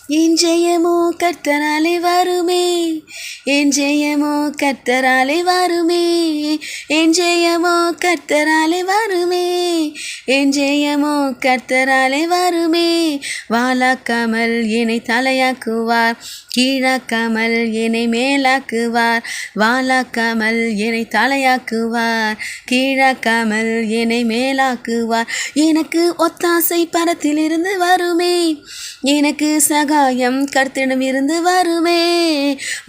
என் ஜெயமோ கர்த்தராலே வருமே, என் ஜெயமோ கர்த்தராலே வருமே, என் ஜெயமோ கர்த்தராலே வருமே, என் ஜெயமோ கர்த்தராலே வருமே. வாலாக்காமல் என்னை தலையாக்குவார், கீழாக்காமல் என்னை மேலாக்குவார். வாலாக்காமல் என்னை தலையாக்குவார், கீழாக்காமல் என்னை மேலாக்குவார். எனக்கு ஒத்தாசை பரத்திலிருந்து வருமே, எனக்கு சகாயம் கர்த்தரிடம் இருந்து வருமே.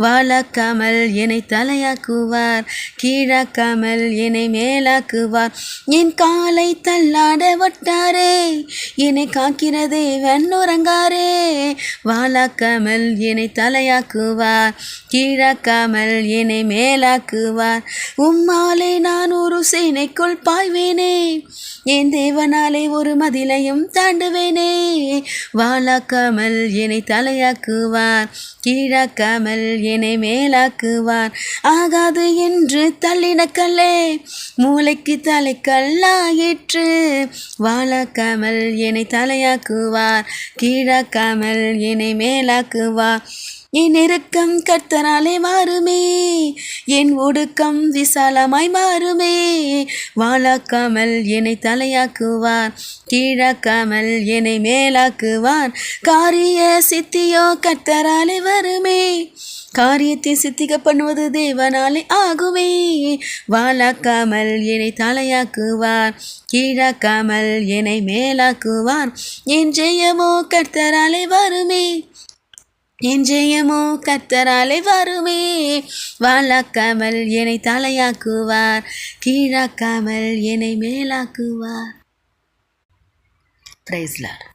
வாலாக்காமல் என்னை தலையாக்குவார், கீழாக்காமல் என்னை மேலாக்குவார். என் காலை தள்ளாட வட்டாரே, என்னை காக்கிற தேவன் உறங்காரே. வாலாக்காமல் என்னை தலையாக்குவார், கீழாக்காமல் என்னை மேலாக்குவார். உம்மாலே நான் ஒரு சேனைக்குள் பாய்வேனே, என் தேவனாலே ஒரு மதிலையும் தாண்டுவேனே. வாலாக்காமல் என்னை தலையாக்குவார், கீழாக்காமல் என்னை மேலாக்குவார். ஆகாது என்று தள்ளின கல்லே மூளைக்கு தலைக்கல்லாயிற்று. வாலாக்காமல் என்னை தலையாக்குவார், கீழாக்காமல் என்னை மேலாக்குவார். என் இறுக்கம் கர்த்தராலே மாறுமே, என் ஒடுக்கம் விசாலமாய் மாறுமே. வாலாக்காமல் என்னை தலையாக்குவார், கீழாக்காமல் என்னை மேலாக்குவார். காரிய சித்தியோ கர்த்தராலே வருமே, காரியத்தை சித்திக்க பண்ணுவது தேவனாலே ஆகுமே. வாலாக்காமல் என்னை தலையாக்குவார், கீழாக்காமல் என்னை மேலாக்குவார். என் ஜெயமோ கர்த்தராலே வருமே, என் ஜெயமோ கர்த்தராலே வருமே. வாலாக்காமல் என்னை தலையாக்குவார், கீழாக்காமல் என்னை மேலாக்குவார். Price Lord.